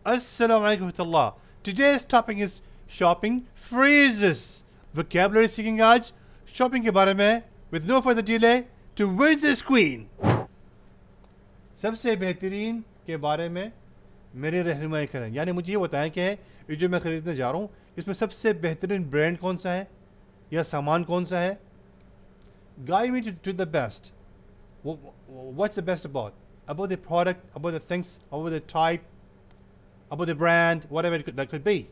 Assalamu alaikum wa rahmatullah. Today's topic is shopping phrases. Vocabulary सीखेंगे आज shopping के बारे में. With no further delay, towards the screen. सबसे बेहतरीन के बारे में मेरी रहनुमाई करें. यानी मुझे ये बताएं कि ये जो मैं ख़रीदने जा रहा हूँ इसमें सबसे बेहतरीन ब्रांड कौन सा है या सामान कौन सा है. Guide me to the best. What's the best about the product, about the things, about the type, about the brand, whatever that could be.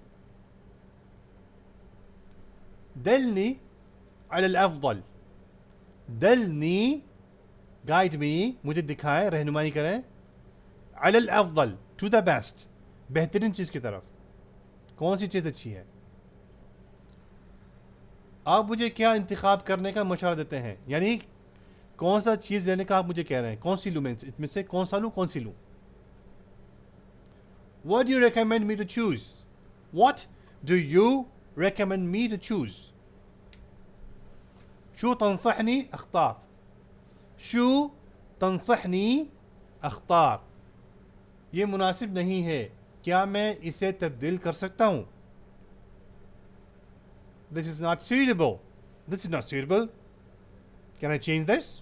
دلني على الأفضل. دلني, guide me, मुझे दिखाएं, रहनुमाई करें. على الأفضل, to the best, बेहतरीन चीज़ की तरफ. कौन सी चीज़ अच्छी है. आप मुझे क्या इंतखाब करने का मशवरा देते हैं. यानी कौन सा चीज़ लेने का आप मुझे कह रहे हैं. कौन सी लूँ मैं इसमें से, कौन सा लूँ, कौन सी लूँ. What do you recommend me to choose? What do you recommend me to choose? شو تنصحني أختار. شو تنصحني أختار. ये मुनासिब नहीं है, क्या मैं इसे तब्दील कर सकता हूँ. This is not suitable. This is not suitable. Can I change this?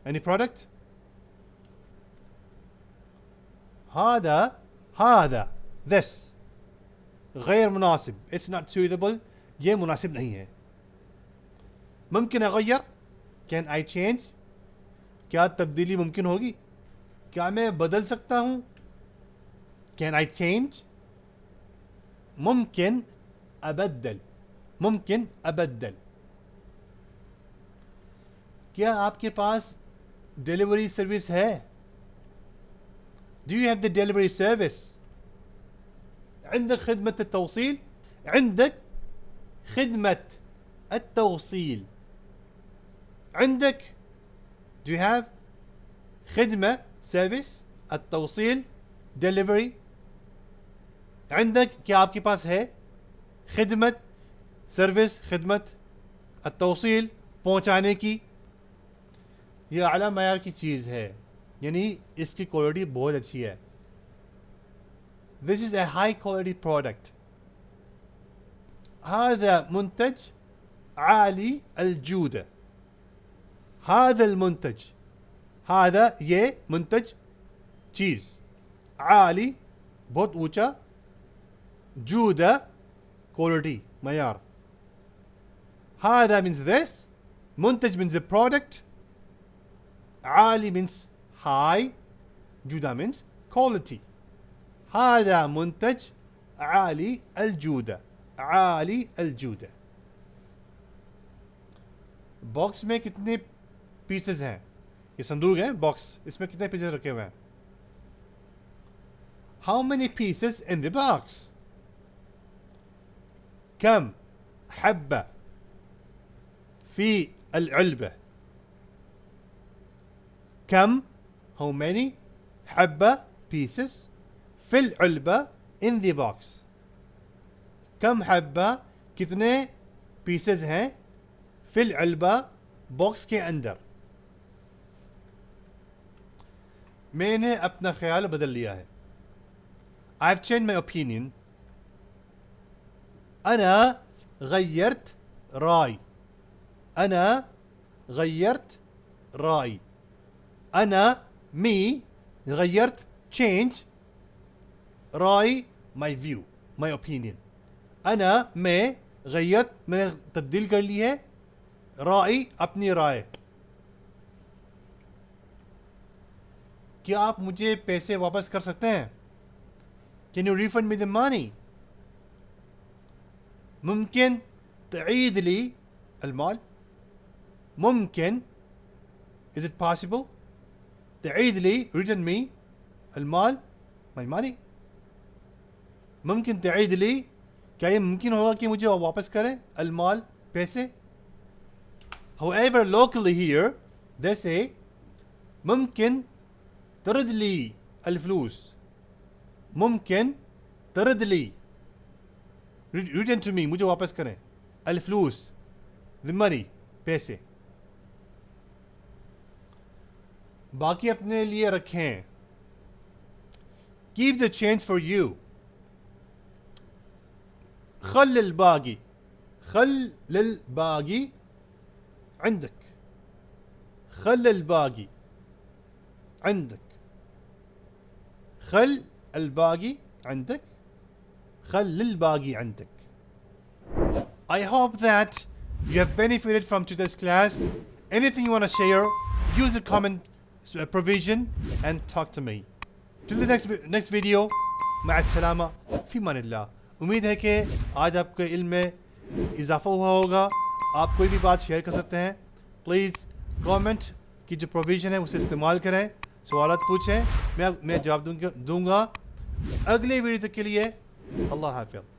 Any product? هذا this غير مناسب. It's not suitable. ये मुनासिब नहीं है. मुमकिन अगैर. Can I change? क्या तब्दीली मुमकिन होगी. क्या मैं बदल सकता हूँ. Can I change? मुमकिन अबद्दल. मुमकिन अबद्दल. क्या आपके पास डिलीवरी सर्विस है. Do you have the delivery service? عندك خدمة التوصيل. عندك خدمة التوصيل. عندك, do you have خدمة service التوصيل delivery. عندك, क्या आपके पास है खिदमत सर्विस, खिदमत التوصيل, पहुंचाने की. यह आला मयार की चीज़ है, यानी इसकी क्वालिटी बहुत अच्छी है. This is a high quality product. هذا منتج عالي الجودة. هذا المنتج, هذا ये منتج चीज़, عالي बहुत ऊंचा, جودة quality मयार. هذا means this, منتج means the product, عالي means high, جودة means quality. هذا منتج عالي الجودة. عالي الجودة. Box में कितने पीसेस हैं. ये संदूक है बॉक्स, इसमें कितने पीसेस रखे हुए हैं. How many pieces in the box? كم حبة في العلبة. كم, how many, حبة pieces, في العلبة in the box. كم حبة, कितने pieces हैं في العلبة बॉक्स के अंदर. मैंने अपना ख्याल बदल लिया है. I've changed my opinion. أنا غيرت رأي. أنا غيرت رأي. أنا, me, غيرت change, رأي my view, my opinion. أنا, मैं, غيرت, मैंने तब्दील कर ली है, राय, अपनी राय. क्या आप मुझे पैसे वापस कर सकते हैं. Can you refund me the money? मुमकिन تعيد لي المال. ممكن, is it possible, تعيد لي, return me, المال, my money. मुमकिन تعيد لي, क्या ये मुमकिन होगा कि मुझे वापस करें المال, पैसे. However, locally here they say ممكن ترد لي الفلوس. ممكن ترد لي, return to me, मुझे वापस करें الفلوس, the money, पैसे. बाकी अपने लिए रखें. Keep the change for you. خل الباقي، خل الباقي عندك، خل الباقي عندك، خل الباقي عندك، خل الباقي عندك. I hope that you have benefited from today's class. Anything you want to share, use the comment provision and talk to me. Till the next video. مع السلامة في मान الله. उम्मीद है कि आज आपके इल्म में इजाफा हुआ होगा. आप कोई भी बात शेयर कर सकते हैं. प्लीज़ कमेंट की जो प्रोविज़न है उसे इस्तेमाल करें. सवालात पूछें, मैं जवाब दूंगा. अगले वीडियो तक के लिए अल्लाह हाफ़िज़.